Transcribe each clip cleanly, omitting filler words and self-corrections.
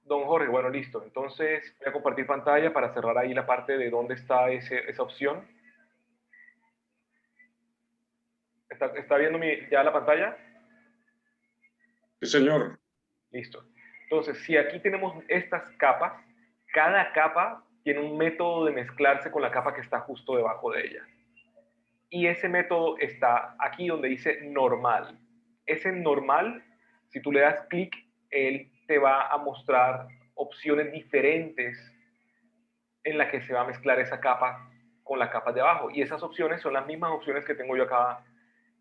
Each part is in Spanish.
Don Jorge, bueno, listo. Entonces voy a compartir pantalla para cerrar ahí la parte de dónde está esa opción. ¿Está viendo ya la pantalla? Sí, señor. Listo. Entonces, si aquí tenemos estas capas, cada capa tiene un método de mezclarse con la capa que está justo debajo de ella. Y ese método está aquí donde dice normal. Ese normal, si tú le das clic, él te va a mostrar opciones diferentes en la que se va a mezclar esa capa con la capa de abajo. Y esas opciones son las mismas opciones que tengo yo acá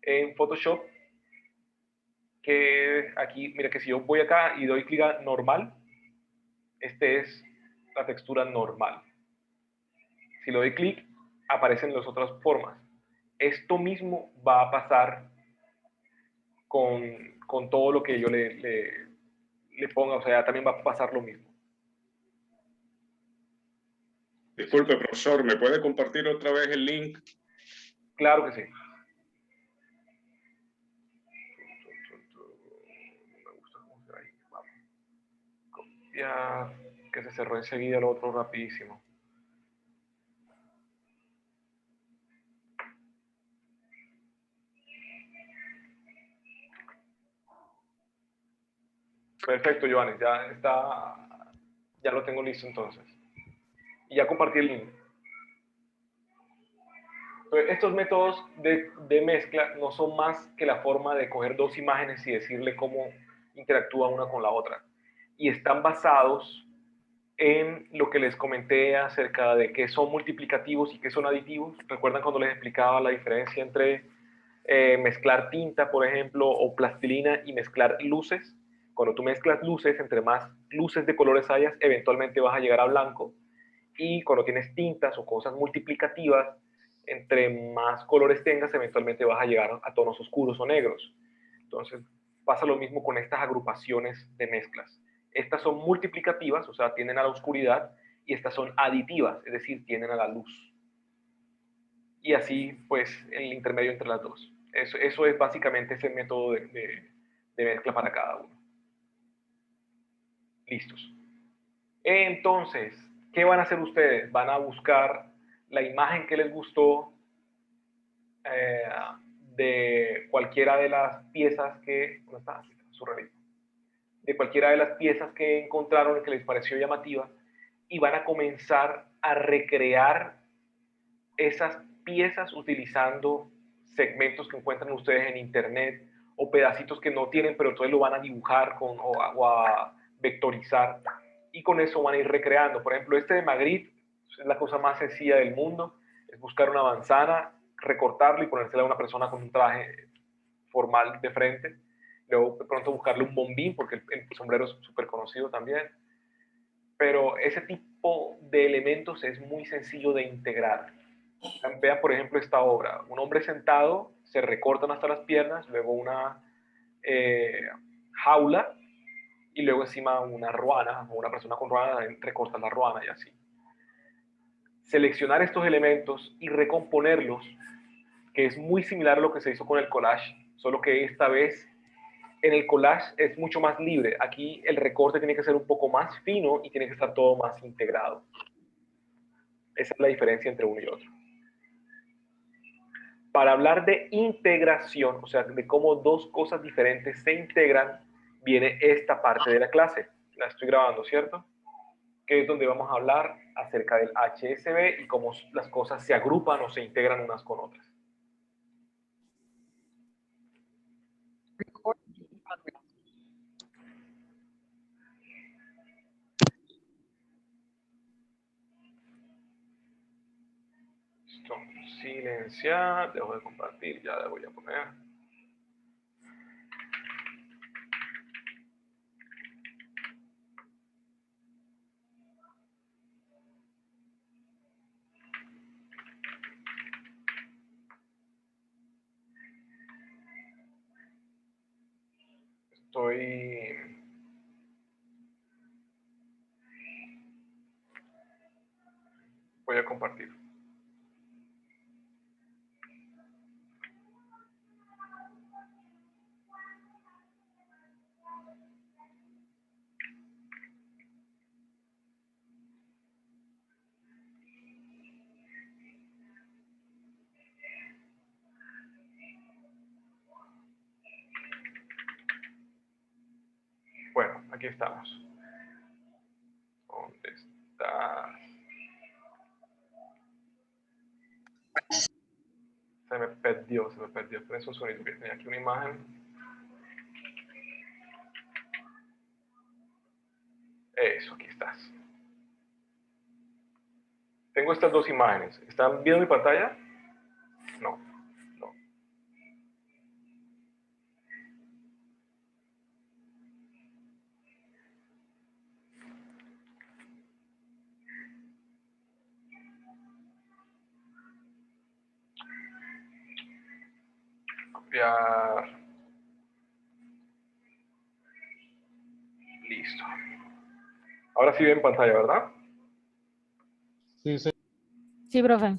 en Photoshop, que aquí, mira que si yo voy acá y doy clic a normal, este es la textura normal. Si le doy clic, aparecen las otras formas. Esto mismo va a pasar con todo lo que yo le ponga, o sea, también va a pasar lo mismo. Disculpe, profesor, ¿me puede compartir otra vez el link? Claro que sí. No me gusta cómo se ve ahí. Vamos. Copiar, que se cerró enseguida lo otro rapidísimo. Perfecto, Joanes, ya lo tengo listo entonces. Y ya compartí el link. Entonces, estos métodos de mezcla no son más que la forma de coger dos imágenes y decirle cómo interactúa una con la otra. Y están basados en lo que les comenté acerca de qué son multiplicativos y qué son aditivos. ¿Recuerdan cuando les explicaba la diferencia entre mezclar tinta, por ejemplo, o plastilina y mezclar luces? Cuando tú mezclas luces, entre más luces de colores hayas, eventualmente vas a llegar a blanco. Y cuando tienes tintas o cosas multiplicativas, entre más colores tengas, eventualmente vas a llegar a tonos oscuros o negros. Entonces, pasa lo mismo con estas agrupaciones de mezclas. Estas son multiplicativas, o sea, tienden a la oscuridad, y estas son aditivas, es decir, tienden a la luz. Y así, pues, el intermedio entre las dos. Eso es básicamente ese método de mezcla para cada uno. Listos. Entonces, ¿qué van a hacer ustedes? Van a buscar la imagen que les gustó eh, de cualquiera de las piezas que... ¿Dónde está? Su revista. De cualquiera de las piezas que encontraron y que les pareció llamativa, y van a comenzar a recrear esas piezas utilizando segmentos que encuentran ustedes en internet o pedacitos que no tienen, pero entonces lo van a dibujar o a vectorizar, y con eso van a ir recreando. Por ejemplo, este de Magritte es la cosa más sencilla del mundo, es buscar una manzana, recortarla y ponérsela a una persona con un traje formal de frente. Luego de pronto buscarle un bombín, porque el sombrero es súper conocido también. Pero ese tipo de elementos es muy sencillo de integrar. Vean, por ejemplo, esta obra. Un hombre sentado, se recortan hasta las piernas, luego una jaula, y luego encima una ruana, o una persona con ruana recorta la ruana y así. Seleccionar estos elementos y recomponerlos, que es muy similar a lo que se hizo con el collage, solo que esta vez en el collage es mucho más libre. Aquí el recorte tiene que ser un poco más fino y tiene que estar todo más integrado. Esa es la diferencia entre uno y otro. Para hablar de integración, o sea, de cómo dos cosas diferentes se integran, viene esta parte de la clase. La estoy grabando, ¿cierto? Que es donde vamos a hablar acerca del HSV y cómo las cosas se agrupan o se integran unas con otras. Listo. Silenciar, dejo de compartir, ya la voy a poner. Voy a compartir. Aquí estamos. ¿Dónde está? Se me perdió. Por eso sonido que tenía aquí una imagen. Eso, aquí estás. Tengo estas dos imágenes. ¿Están viendo mi pantalla? No. Copiar. Listo. Ahora sí ven pantalla, ¿verdad? Sí, sí. Sí, profe.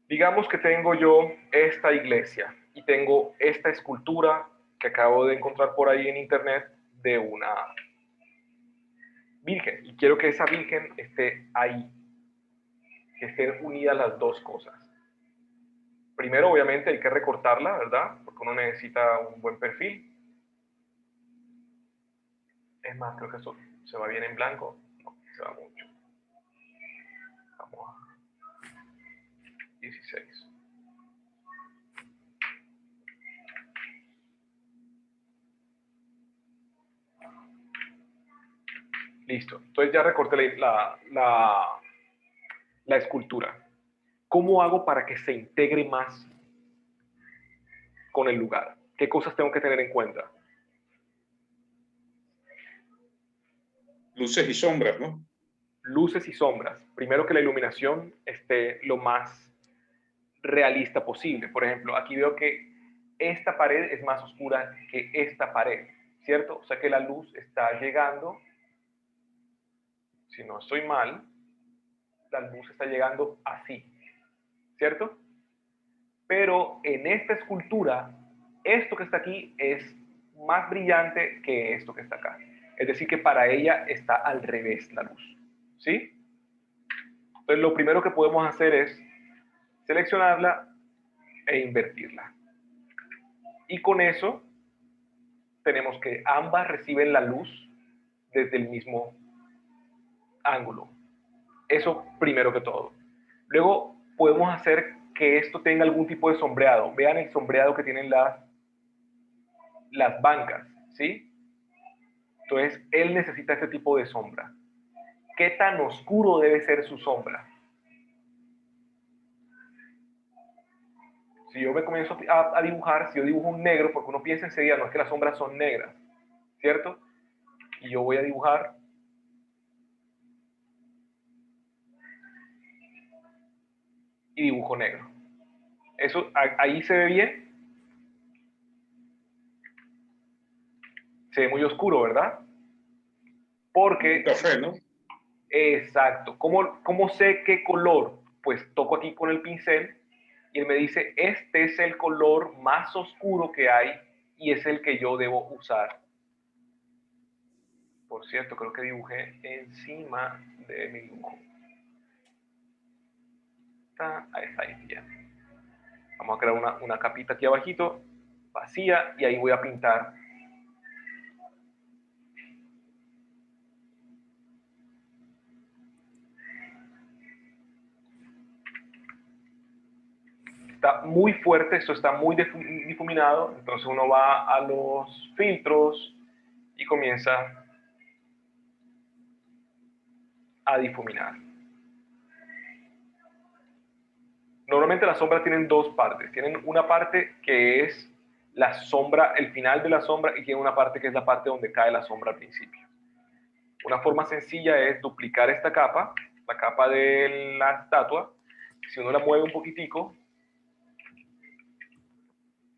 Digamos que tengo yo esta iglesia y tengo esta escultura que acabo de encontrar por ahí en internet de una virgen. Y quiero que esa virgen esté ahí, que estén unidas las dos cosas. Primero, obviamente, hay que recortarla, ¿verdad? Porque uno necesita un buen perfil. Es más, creo que eso se va bien en blanco. No, se va mucho. Vamos a 16. Listo. Entonces ya recorté la escultura. ¿Cómo hago para que se integre más con el lugar? ¿Qué cosas tengo que tener en cuenta? Luces y sombras, ¿no? Luces y sombras. Primero que la iluminación esté lo más realista posible. Por ejemplo, aquí veo que esta pared es más oscura que esta pared, ¿cierto? O sea que la luz está llegando, si no estoy mal, la luz está llegando así, ¿cierto? Pero en esta escultura, esto que está aquí es más brillante que esto que está acá. Es decir, que para ella está al revés la luz, ¿sí? Entonces, lo primero que podemos hacer es seleccionarla e invertirla. Y con eso tenemos que ambas reciben la luz desde el mismo ángulo. Eso primero que todo. Luego podemos hacer que esto tenga algún tipo de sombreado. Vean el sombreado que tienen las bancas, ¿sí? Entonces, él necesita este tipo de sombra. ¿Qué tan oscuro debe ser su sombra? Si yo me comienzo a dibujar, si yo dibujo un negro, porque uno piensa enseguida, no es que las sombras son negras, ¿cierto? Y yo voy a dibujar y dibujo negro. Eso, ahí se ve bien. Se ve muy oscuro, ¿verdad? Porque... Café, ¿no? Exacto. ¿Cómo sé qué color? Pues toco aquí con el pincel y él me dice, este es el color más oscuro que hay y es el que yo debo usar. Por cierto, creo que dibujé encima de mi dibujo. Ahí está, ahí bien. Vamos a crear una capita aquí abajito, vacía, y ahí voy a pintar. Está muy fuerte, esto está muy difuminado, entonces uno va a los filtros y comienza a difuminar. Normalmente las sombras tienen dos partes. Tienen una parte que es la sombra, el final de la sombra, y tiene una parte que es la parte donde cae la sombra al principio. Una forma sencilla es duplicar esta capa, la capa de la estatua. Si uno la mueve un poquitico,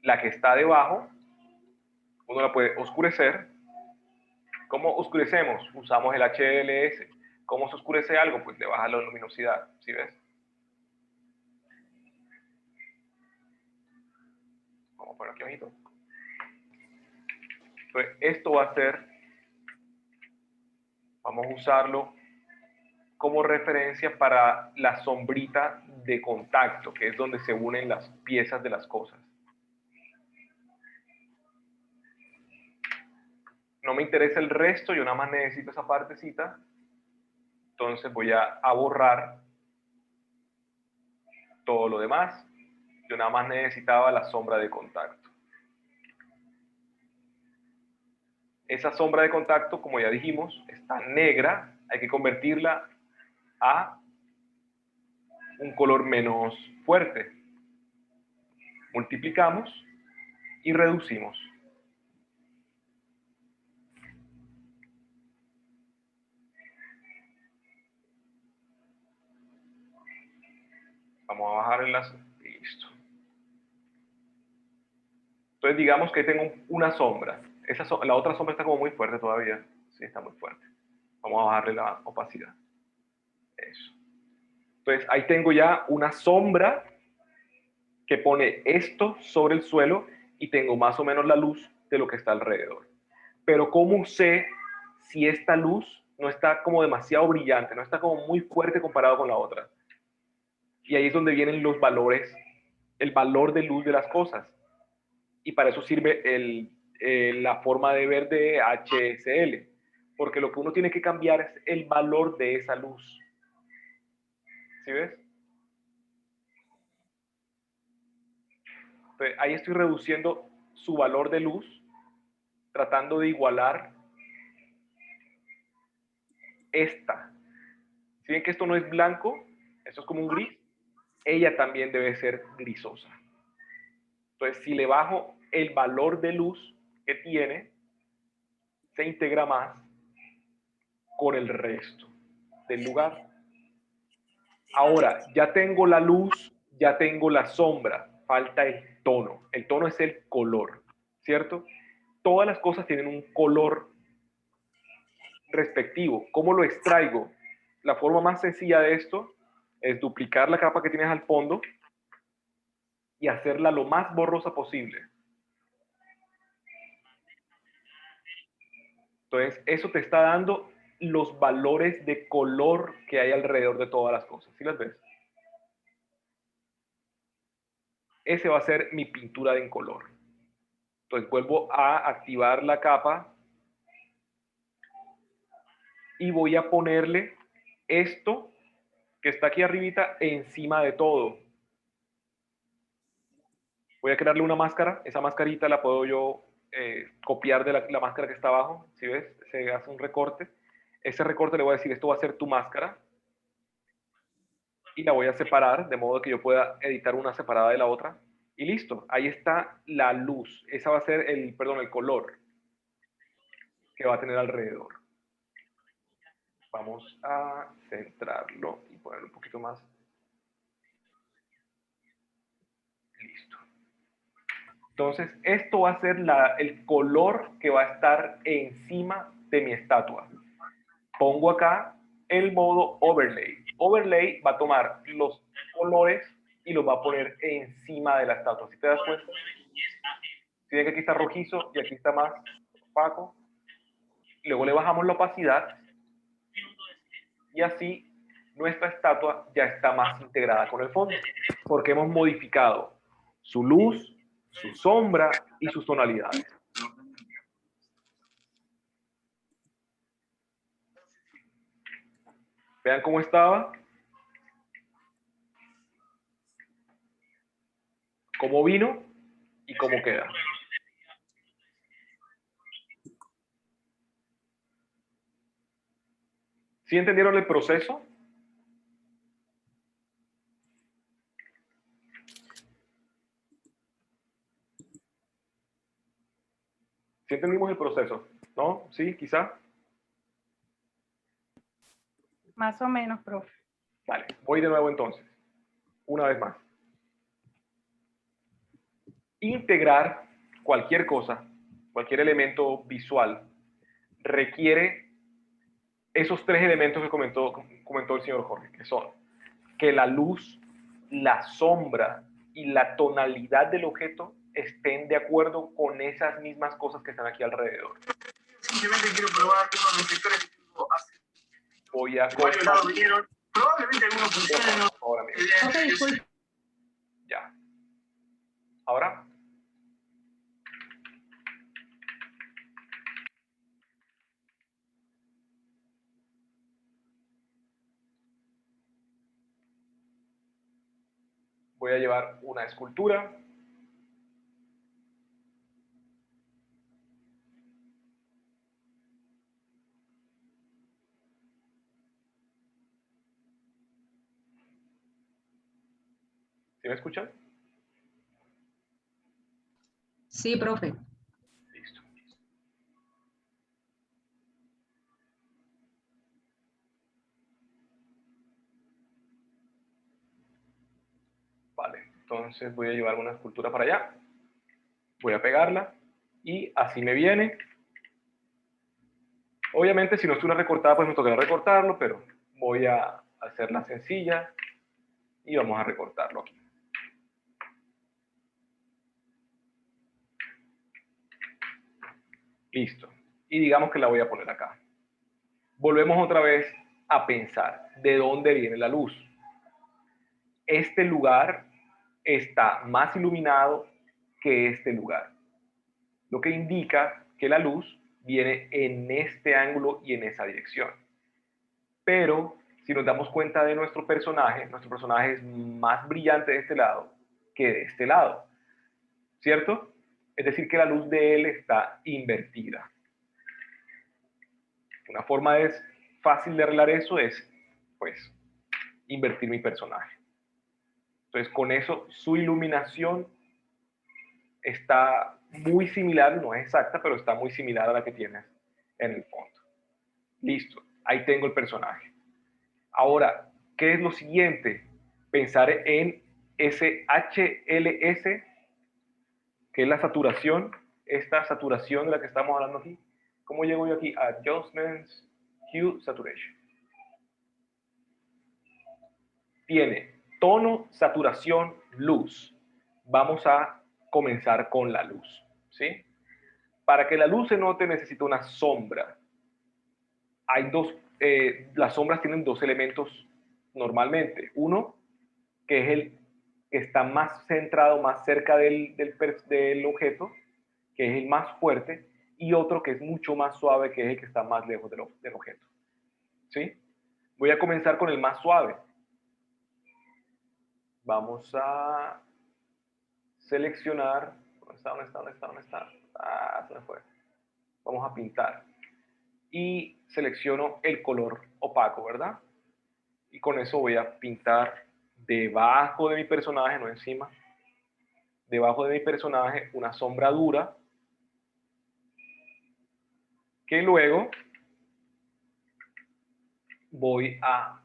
la que está debajo, uno la puede oscurecer. ¿Cómo oscurecemos? Usamos el HLS. ¿Cómo se oscurece algo? Pues le baja la luminosidad, ¿sí ves? Vamos a poner aquí abajito. Entonces, esto va a ser, vamos a usarlo como referencia para la sombrita de contacto, que es donde se unen las piezas de las cosas. No me interesa el resto, yo nada más necesito esa partecita. Entonces voy a borrar todo lo demás. Yo nada más necesitaba la sombra de contacto. Esa sombra de contacto, como ya dijimos, está negra. Hay que convertirla a un color menos fuerte. Multiplicamos y reducimos. Vamos a bajar en las... Listo. Entonces digamos que tengo una sombra. La otra sombra está como muy fuerte todavía. Sí, está muy fuerte. Vamos a bajarle la opacidad. Eso. Entonces ahí tengo ya una sombra que pone esto sobre el suelo y tengo más o menos la luz de lo que está alrededor. Pero ¿cómo sé si esta luz no está como demasiado brillante, no está como muy fuerte comparado con la otra? Y ahí es donde vienen los valores, el valor de luz de las cosas. Y para eso sirve la forma de ver de HSL, porque lo que uno tiene que cambiar es el valor de esa luz. ¿Sí ves? Entonces, ahí estoy reduciendo su valor de luz, tratando de igualar esta. Si ven que esto no es blanco, esto es como un gris, ella también debe ser grisosa. Entonces, si le bajo el valor de luz que tiene, se integra más con el resto del lugar. Ahora, ya tengo la luz, ya tengo la sombra, falta el tono. El tono es el color, ¿cierto? Todas las cosas tienen un color respectivo. ¿Cómo lo extraigo? La forma más sencilla de esto es duplicar la capa que tienes al fondo y hacerla lo más borrosa posible. Entonces, eso te está dando los valores de color que hay alrededor de todas las cosas. ¿Sí las ves? Ese va a ser mi pintura en color. Entonces, vuelvo a activar la capa y voy a ponerle esto que está aquí arribita encima de todo. Voy a crearle una máscara. Esa mascarita la puedo yo copiar de la máscara que está abajo. ¿Sí ves? Se hace un recorte. Ese recorte le voy a decir, esto va a ser tu máscara. Y la voy a separar, de modo que yo pueda editar una separada de la otra. Y listo. Ahí está la luz. Esa va a ser el color que va a tener alrededor. Vamos a centrarlo y ponerlo un poquito más. Listo. Entonces, esto va a ser el color que va a estar encima de mi estatua. Pongo acá el modo Overlay. Overlay va a tomar los colores y los va a poner encima de la estatua. ¿Sí te das cuenta? Si ven que aquí está rojizo y aquí está más opaco. Luego le bajamos la opacidad y así nuestra estatua ya está más integrada con el fondo, porque hemos modificado su luz, su sombra y sus tonalidades. Vean cómo estaba, cómo vino y cómo queda. ¿Sí entendieron el proceso? ¿Sí entendimos el proceso? ¿No? ¿Sí? ¿Quizá? Más o menos, profe. Vale, voy de nuevo entonces. Una vez más. Integrar cualquier cosa, cualquier elemento visual, requiere esos tres elementos que comentó el señor Jorge, que son que la luz, la sombra y la tonalidad del objeto estén de acuerdo con esas mismas cosas que están aquí alrededor. Simplemente quiero probar unos detectores que tengo hace. Voy a... Varios lados vinieron. Probablemente algunos funcionen. Ahora mismo. Ya. Ahora. Voy a llevar una escultura. ¿Sí me escuchan? Sí, profe. Listo. Vale, entonces voy a llevar una escultura para allá. Voy a pegarla y así me viene. Obviamente, si no es una recortada, pues me tocará recortarlo, pero voy a hacerla sencilla y vamos a recortarlo aquí. Listo. Y digamos que la voy a poner acá. Volvemos otra vez a pensar de dónde viene la luz. Este lugar está más iluminado que este lugar, lo que indica que la luz viene en este ángulo y en esa dirección. Pero si nos damos cuenta de nuestro personaje es más brillante de este lado que de este lado, ¿cierto? Es decir, que la luz de él está invertida. Una forma fácil de arreglar eso es, pues, invertir mi personaje. Entonces, con eso, su iluminación está muy similar, no es exacta, pero está muy similar a la que tienes en el fondo. Listo, ahí tengo el personaje. Ahora, ¿qué es lo siguiente? Pensar en ese HLS, que es la saturación, esta saturación de la que estamos hablando aquí. ¿Cómo llego yo aquí? Adjustments, Hue, Saturation. Tiene tono, saturación, luz. Vamos a comenzar con la luz, ¿sí? Para que la luz se note necesita una sombra. Hay las sombras tienen dos elementos normalmente. Uno, que es el que está más centrado, más cerca del objeto, que es el más fuerte, y otro que es mucho más suave, que es el que está más lejos del objeto. ¿Sí? Voy a comenzar con el más suave. Vamos a seleccionar. ¿Dónde está? Ah, se me fue. Vamos a pintar. Y selecciono el color opaco, ¿verdad? Y con eso voy a pintar debajo de mi personaje, no encima. Debajo de mi personaje una sombra dura que luego voy a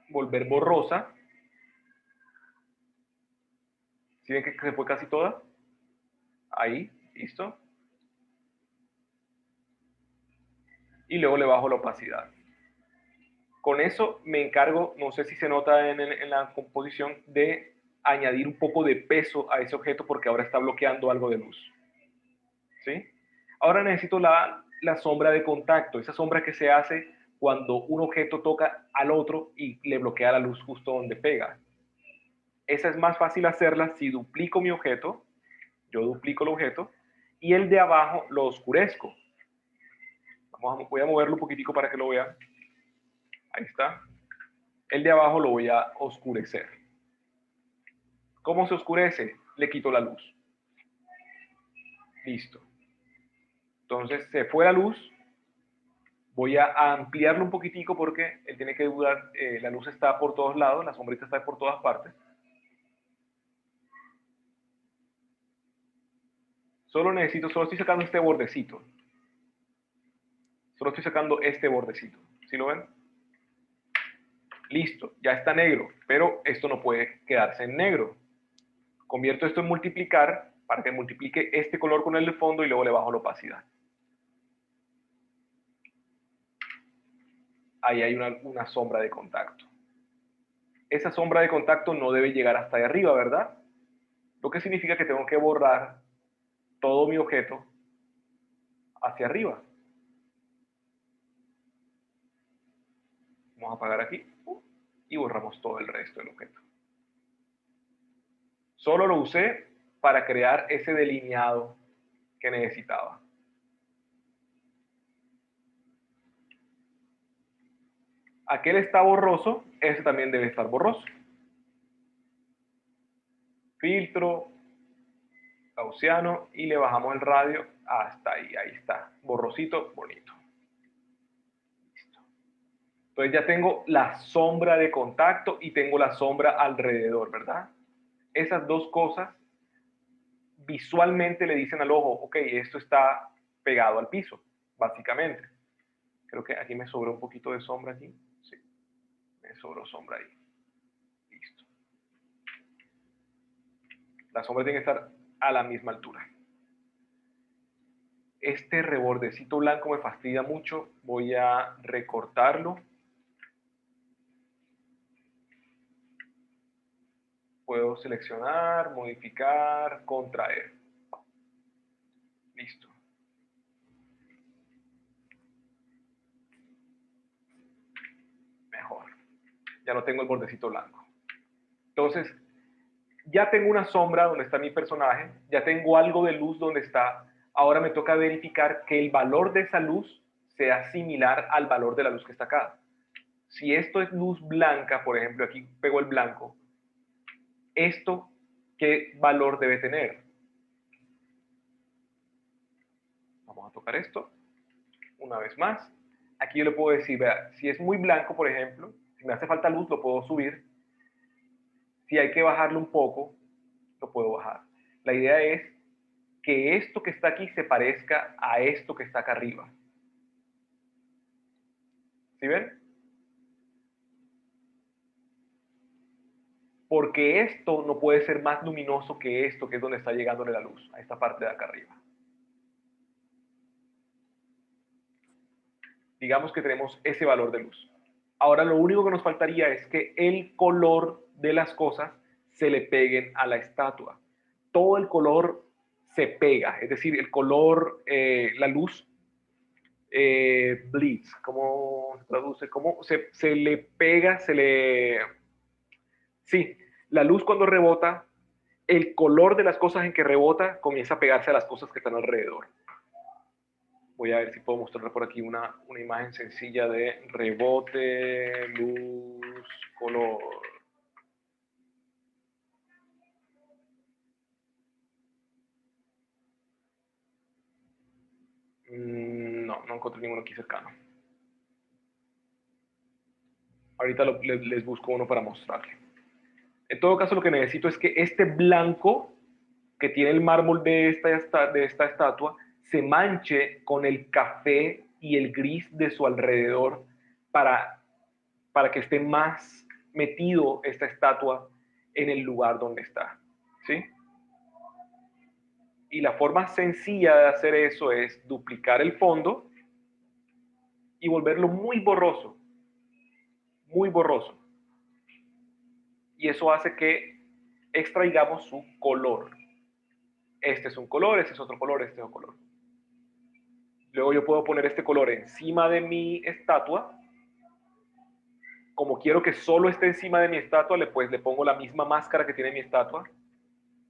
volver borrosa. ¿Sí ven que se fue casi toda? Ahí, listo. Y luego le bajo la opacidad. Con eso me encargo, no sé si se nota en la composición, de añadir un poco de peso a ese objeto porque ahora está bloqueando algo de luz. ¿Sí? Ahora necesito la sombra de contacto, esa sombra que se hace cuando un objeto toca al otro y le bloquea la luz justo donde pega. Esa es más fácil hacerla si duplico mi objeto, yo duplico el objeto, y el de abajo lo oscurezco. Voy a moverlo un poquitico para que lo vean. Ahí está. El de abajo lo voy a oscurecer. ¿Cómo se oscurece? Le quito la luz. Listo. Entonces se fue la luz. Voy a ampliarlo un poquitico porque él tiene que durar, la luz está por todos lados, la sombrita está por todas partes. Solo estoy sacando este bordecito. Solo estoy sacando este bordecito. ¿Sí lo ven? Listo, ya está negro, pero esto no puede quedarse en negro. Convierto esto en multiplicar para que multiplique este color con el de fondo y luego le bajo la opacidad. Ahí hay una sombra de contacto. Esa sombra de contacto no debe llegar hasta ahí arriba, ¿verdad? Lo que significa que tengo que borrar todo mi objeto hacia arriba. Vamos a apagar aquí y borramos todo el resto del objeto. Solo lo usé para crear ese delineado que necesitaba. Aquel está borroso, ese también debe estar borroso. filtro, gaussiano, y le bajamos el radio hasta ahí. Ahí está, borrosito, bonito. Listo. Entonces ya tengo la sombra de contacto y tengo la sombra alrededor, ¿verdad? Esas dos cosas visualmente le dicen al ojo, ok, esto está pegado al piso, básicamente. Creo que aquí me sobró un poquito de sombra aquí. Sí, me sobró sombra ahí. Listo. La sombra tiene que estar a la misma altura. Este rebordecito blanco me fastidia mucho. Voy a recortarlo. Puedo seleccionar, modificar, contraer. Listo. Mejor. Ya no tengo el bordecito blanco. Entonces, ya tengo una sombra donde está mi personaje, ya tengo algo de luz donde está. Ahora me toca verificar que el valor de esa luz sea similar al valor de la luz que está acá. Si esto es luz blanca, por ejemplo, aquí pego el blanco, ¿esto qué valor debe tener? Vamos a tocar esto una vez más. Aquí yo le puedo decir, vea, si es muy blanco, por ejemplo, si me hace falta luz, lo puedo subir. Si hay que bajarlo un poco, lo puedo bajar. La idea es que esto que está aquí se parezca a esto que está acá arriba. ¿Sí ven? Porque esto no puede ser más luminoso que esto, que es donde está llegándole la luz, a esta parte de acá arriba. Digamos que tenemos ese valor de luz. Ahora lo único que nos faltaría es que el color de las cosas se le peguen a la estatua. Todo el color se pega, es decir, el color, la luz, bleeds, ¿cómo se traduce? ¿Cómo se le pega, se le... Sí, la luz cuando rebota, el color de las cosas en que rebota comienza a pegarse a las cosas que están alrededor. Voy a ver si puedo mostrar por aquí una imagen sencilla de rebote, luz, color. No, no encontré ninguno aquí cercano. Ahorita les busco uno para mostrarle. En todo caso, lo que necesito es que este blanco que tiene el mármol de esta estatua se manche con el café y el gris de su alrededor para que esté más metido esta estatua en el lugar donde está. ¿Sí? Y la forma sencilla de hacer eso es duplicar el fondo y volverlo muy borroso. Muy borroso. Y eso hace que extraigamos su color. Este es un color, este es otro color, este es otro color. Luego yo puedo poner este color encima de mi estatua. Como quiero que solo esté encima de mi estatua, le pongo la misma máscara que tiene mi estatua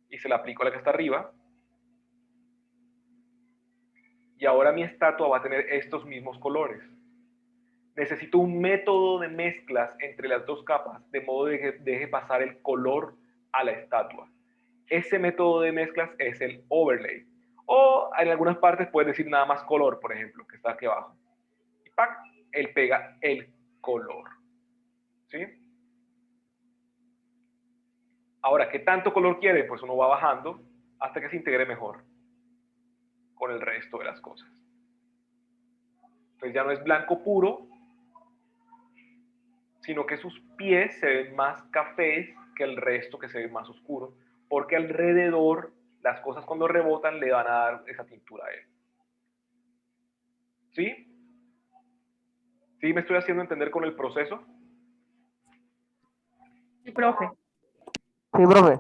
y se la aplico a la que está arriba. Y ahora mi estatua va a tener estos mismos colores. Necesito un método de mezclas entre las dos capas, de modo de que deje pasar el color a la estatua. Ese método de mezclas es el overlay. O en algunas partes puedes decir nada más color, por ejemplo, que está aquí abajo. Y ¡pac! Él pega el color. ¿Sí? Ahora, ¿qué tanto color quiere? Pues uno va bajando hasta que se integre mejor con el resto de las cosas. Entonces ya no es blanco puro, sino que sus pies se ven más cafés que el resto, que se ve más oscuro, porque alrededor las cosas cuando rebotan le van a dar esa tintura a él. ¿Sí? ¿Sí me estoy haciendo entender con el proceso? Sí, profe. Sí, profe.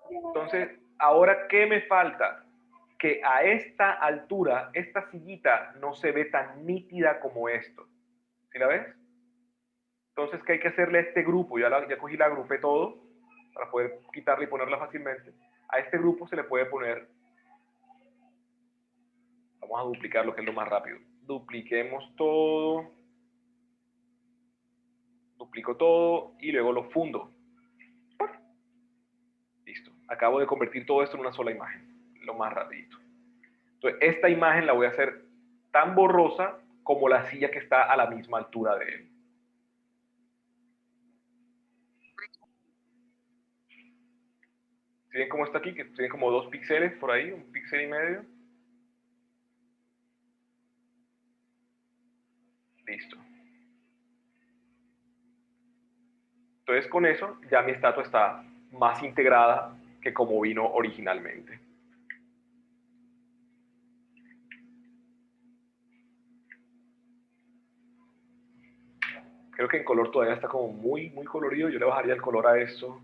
Entonces, ¿ahora qué me falta? Que a esta altura, esta sillita no se ve tan nítida como esto. ¿Sí la ves? Entonces, ¿qué hay que hacerle a este grupo? Ya cogí, la agrupé todo para poder quitarla y ponerla fácilmente. A este grupo se le puede poner, vamos a duplicar lo que es lo más rápido. Dupliquemos todo, duplico todo y luego lo fundo. Listo. Acabo de convertir todo esto en una sola imagen, lo más rapidito. Entonces, esta imagen la voy a hacer tan borrosa como la silla que está a la misma altura de él. ¿Sí ven cómo está aquí? Que tiene como 2 píxeles por ahí, 1,5 píxeles. Listo. Entonces, con eso ya mi estatua está más integrada que como vino originalmente. Creo que en color todavía está como muy colorido. Yo le bajaría el color a esto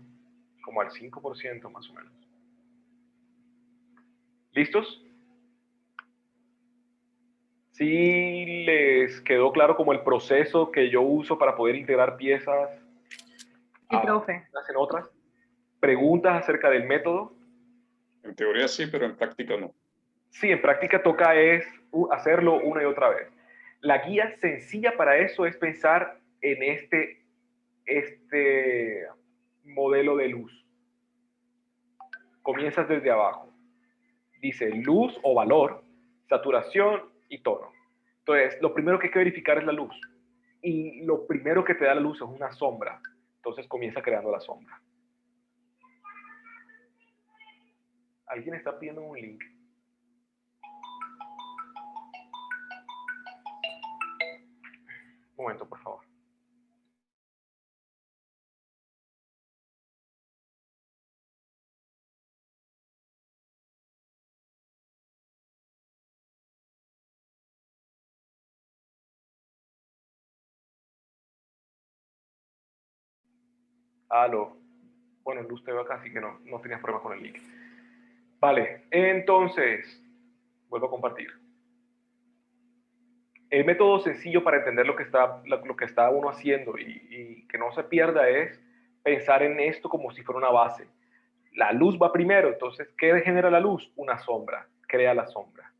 como al 5% más o menos. ¿Listos? ¿Sí les quedó claro como el proceso que yo uso para poder integrar piezas Sí, profe. unas en otras? ¿Preguntas acerca del método? En teoría sí, pero en práctica no. Sí, en práctica toca es hacerlo una y otra vez. La guía sencilla para eso es pensar en este modelo de luz. Comienzas desde abajo. Dice luz o valor, saturación y tono. Entonces, lo primero que hay que verificar es la luz. Y lo primero que te da la luz es una sombra. Entonces comienza creando la sombra. ¿Alguien está pidiendo un link? Un momento, por favor. Aló. Bueno, Luz te veo acá, así que no tenías problema con el link. Vale, entonces, vuelvo a compartir. El método sencillo para entender lo que está uno haciendo y que no se pierda es pensar en esto como si fuera una base. La luz va primero, entonces, ¿qué genera la luz? Una sombra, crea la sombra.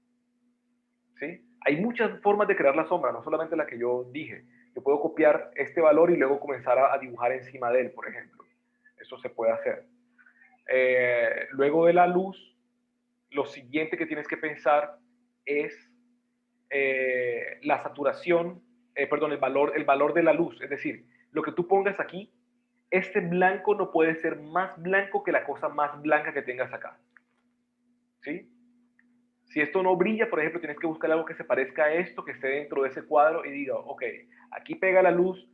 ¿Sí? Hay muchas formas de crear la sombra, no solamente la que yo dije. Yo puedo copiar este valor y luego comenzar a dibujar encima de él, por ejemplo. Eso se puede hacer. Luego de la luz, lo siguiente que tienes que pensar es la saturación, el valor de la luz. Es decir, lo que tú pongas aquí, este blanco no puede ser más blanco que la cosa más blanca que tengas acá. ¿Sí? Si esto no brilla, por ejemplo, tienes que buscar algo que se parezca a esto, que esté dentro de ese cuadro y diga, ok, aquí pega la luz,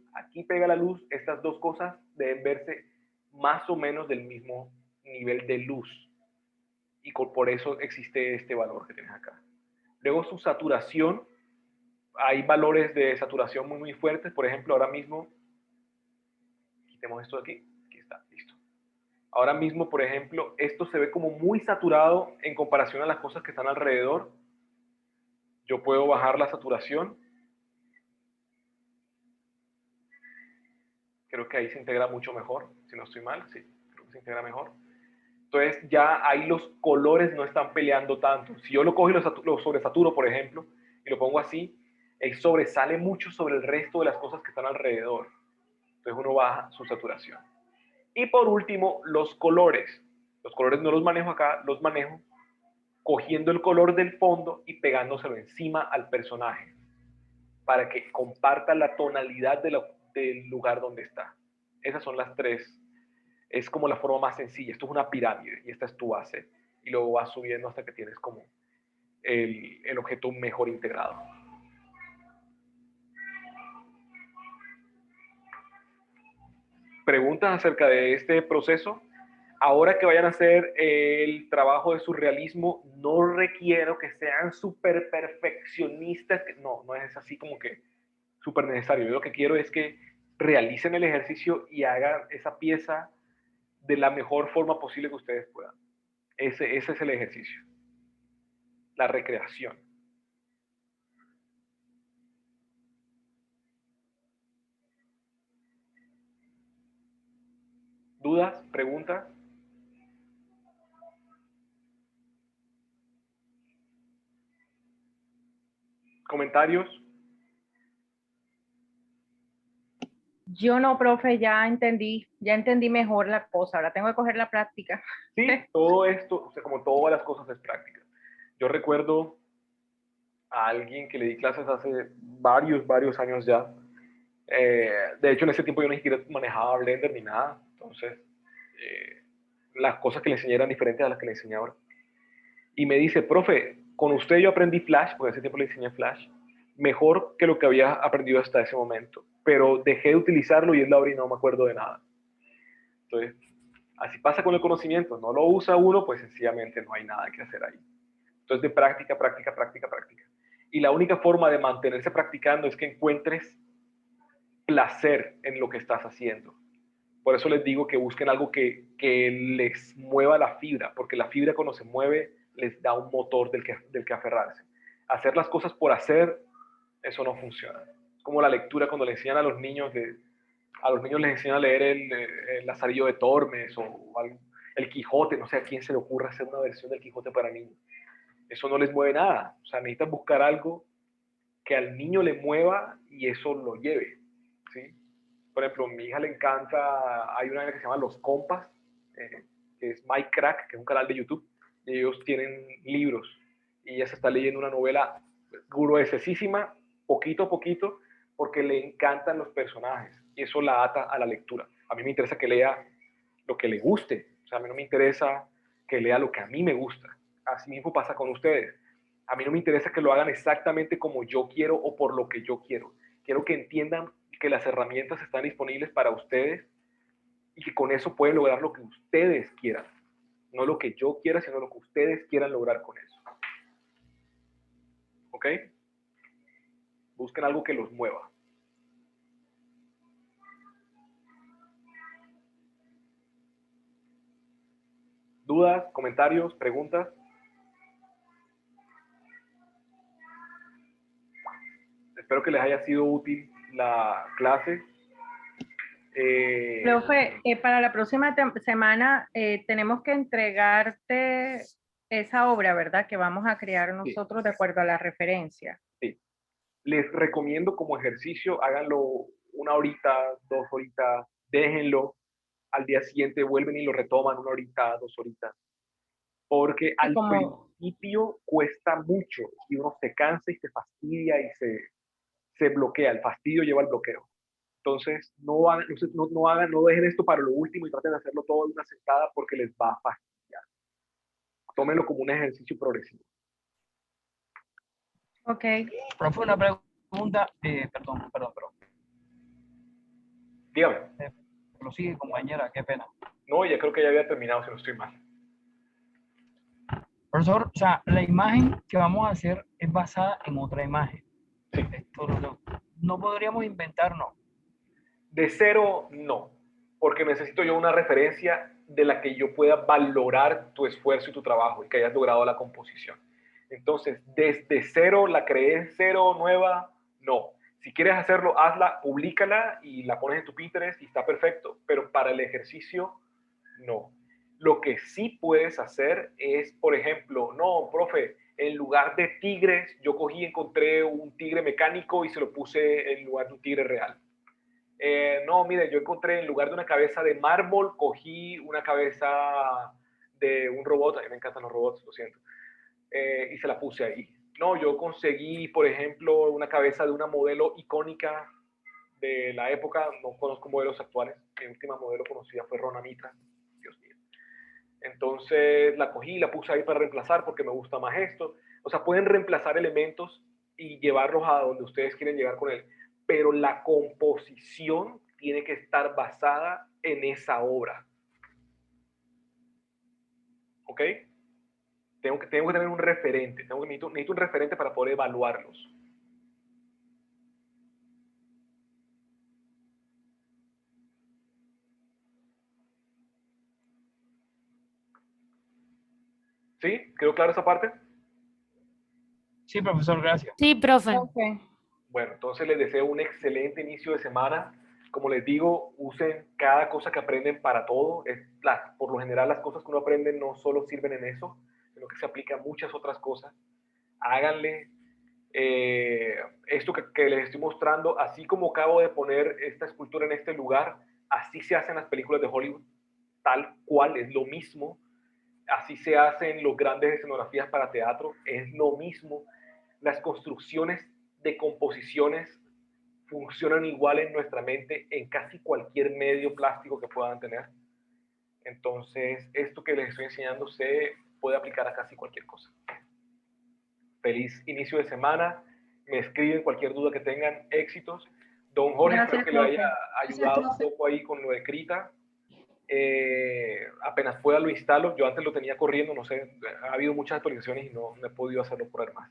estas dos cosas deben verse más o menos del mismo nivel de luz. Y por eso existe este valor que tienes acá. Luego su saturación, hay valores de saturación muy fuertes, por ejemplo, ahora mismo, quitemos esto de aquí está, listo. Ahora mismo, por ejemplo, esto se ve como muy saturado en comparación a las cosas que están alrededor. Yo puedo bajar la saturación. Creo que ahí se integra mucho mejor, si no estoy mal, sí, creo que se integra mejor. Entonces ya ahí los colores no están peleando tanto. Si yo lo cojo y lo sobresaturo, por ejemplo, y lo pongo así, él sobresale mucho sobre el resto de las cosas que están alrededor. Entonces uno baja su saturación. Y por último, los colores. Los colores no los manejo acá, los manejo cogiendo el color del fondo y pegándoselo encima al personaje para que comparta la tonalidad del lugar donde está. Esas son las tres. Es como la forma más sencilla. Esto es una pirámide y esta es tu base. Y luego vas subiendo hasta que tienes como el objeto mejor integrado. ¿Preguntas acerca de este proceso? Ahora que vayan a hacer el trabajo de surrealismo, no requiero que sean súper perfeccionistas. No es así como que súper necesario. Yo lo que quiero es que realicen el ejercicio y hagan esa pieza de la mejor forma posible que ustedes puedan. Ese es el ejercicio. La recreación. ¿Dudas? ¿Preguntas? ¿Comentarios? Yo no, profe, ya entendí mejor la cosa. Ahora tengo que coger la práctica. Sí, todo esto, o sea, como todas las cosas es práctica. Yo recuerdo a alguien que le di clases hace varios años ya. De hecho, en ese tiempo yo ni siquiera manejaba Blender ni nada. Entonces, las cosas que le enseñé eran diferentes a las que le enseñé ahora. Y me dice, profe, con usted yo aprendí Flash, porque ese tiempo le enseñé Flash, mejor que lo que había aprendido hasta ese momento. Pero dejé de utilizarlo y es la hora y no me acuerdo de nada. Entonces, así pasa con el conocimiento. No lo usa uno, pues sencillamente no hay nada que hacer ahí. Entonces, de práctica, práctica, práctica, práctica. Y la única forma de mantenerse practicando es que encuentres placer en lo que estás haciendo. Por eso les digo que busquen algo que les mueva la fibra, porque la fibra cuando se mueve les da un motor del que aferrarse. Hacer las cosas por hacer, eso no funciona. Es como la lectura cuando le enseñan a los niños, les enseñan a leer el Lazarillo de Tormes o el Quijote, no sé a quién se le ocurra hacer una versión del Quijote para niños. Eso no les mueve nada. O sea, necesitan buscar algo que al niño le mueva y eso lo lleve, ¿sí? Por ejemplo, a mi hija le encanta, hay una que se llama Los Compas, que es My Crack, que es un canal de YouTube, y ellos tienen libros, y ella se está leyendo una novela gruesísima, poquito a poquito, porque le encantan los personajes, y eso la ata a la lectura. A mí me interesa que lea lo que le guste, o sea, a mí no me interesa que lea lo que a mí me gusta. Así mismo pasa con ustedes. A mí no me interesa que lo hagan exactamente como yo quiero o por lo que yo quiero. Quiero que entiendan que las herramientas están disponibles para ustedes y que con eso pueden lograr lo que ustedes quieran. No lo que yo quiera, sino lo que ustedes quieran lograr con eso. ¿Ok? Busquen algo que los mueva. ¿Dudas, comentarios, preguntas? Espero que les haya sido útil la clase. Profe, para la próxima semana tenemos que entregarte esa obra, ¿verdad? Que vamos a crear nosotros de acuerdo a la referencia. Sí. Les recomiendo como ejercicio, háganlo 1 horita, 2 horitas, déjenlo. Al día siguiente vuelven y lo retoman 1 horita, 2 horitas. Porque al principio cuesta mucho y uno se cansa y se fastidia y se bloquea. El fastidio lleva al bloqueo. Entonces, no dejen esto para lo último y traten de hacerlo todo de una sentada porque les va a fastidiar. Tómenlo como un ejercicio progresivo. Ok. Profe, una pregunta, perdón. Dígame. Prosigue, compañera, qué pena. No, ya creo que ya había terminado, si no estoy mal. Profesor, o sea, la imagen que vamos a hacer es basada en otra imagen. Sí. Esto no podríamos inventarnos. De cero, no. Porque necesito yo una referencia de la que yo pueda valorar tu esfuerzo y tu trabajo y que hayas logrado la composición. Entonces, desde cero, la creé cero, nueva, no. Si quieres hacerlo, hazla, públicala y la pones en tu Pinterest y está perfecto. Pero para el ejercicio, no. Lo que sí puedes hacer es, por ejemplo, no, profe, en lugar de tigres, yo cogí y encontré un tigre mecánico y se lo puse en lugar de un tigre real. No, mire, yo encontré en lugar de una cabeza de mármol, cogí una cabeza de un robot, a mí me encantan los robots, lo siento, y se la puse ahí. No, yo conseguí, por ejemplo, una cabeza de una modelo icónica de la época, no conozco modelos actuales, mi última modelo conocida fue Rona Mitra, Dios mío. Entonces la cogí y la puse ahí para reemplazar porque me gusta más esto. O sea, pueden reemplazar elementos y llevarlos a donde ustedes quieren llegar con él, pero la composición tiene que estar basada en esa obra. ¿Ok? Tengo que tener un referente, necesito un referente para poder evaluarlos. ¿Sí? ¿Quedó claro esa parte? Sí, profesor, gracias. Sí, profe. Okay. Bueno, entonces les deseo un excelente inicio de semana. Como les digo, usen cada cosa que aprenden para todo. Por lo general, las cosas que uno aprende no solo sirven en eso, sino que se aplican a muchas otras cosas. Háganle. Esto que les estoy mostrando, así como acabo de poner esta escultura en este lugar, así se hacen las películas de Hollywood, tal cual, es lo mismo. Así se hacen los grandes escenografías para teatro, es lo mismo. Las construcciones de composiciones funcionan igual en nuestra mente en casi cualquier medio plástico que puedan tener. Entonces, esto que les estoy enseñando se puede aplicar a casi cualquier cosa. Feliz inicio de semana. Me escriben cualquier duda que tengan. Éxitos. Don Jorge, Gracias, espero que le haya Gracias, ayudado un profe. poco ahí con lo de Krita. Apenas pueda lo instalo. Yo antes lo tenía corriendo, no sé, ha habido muchas actualizaciones y no he podido hacerlo por más.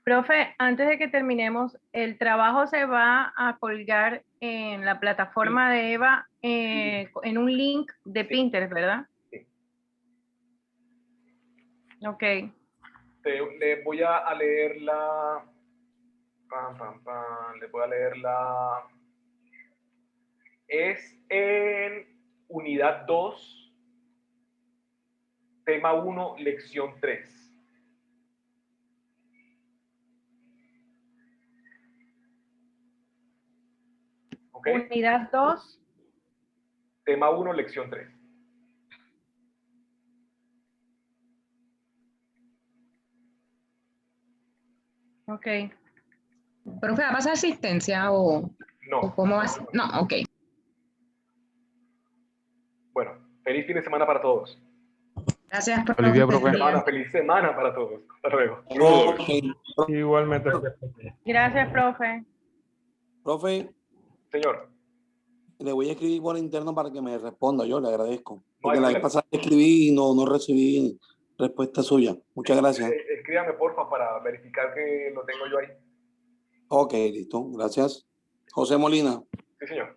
Profe, antes de que terminemos, el trabajo se va a colgar en la plataforma de Eva en un link de Sí. Pinterest, ¿verdad? Sí. Ok. Le voy a leer la... Le voy a leer la... Es en unidad 2, tema 1, lección 3. ¿Ok? Unidad 2. Tema 1, lección 3. Ok. Profe, ¿va a pasar asistencia o No. cómo va a ser? No, ok. Bueno, feliz fin de semana para todos. Gracias, profe. Feliz día, profe. Feliz semana para todos. Hasta luego. Todos. Igualmente. Gracias, profe. Profe, Señor. le voy a escribir por interno para que me responda. Yo le agradezco. No hay Porque la vez problema. pasada escribí y no recibí respuesta suya. Muchas gracias. Escríbame, porfa, para verificar que lo tengo yo ahí. Ok, listo. Gracias. José Molina. Sí, señor.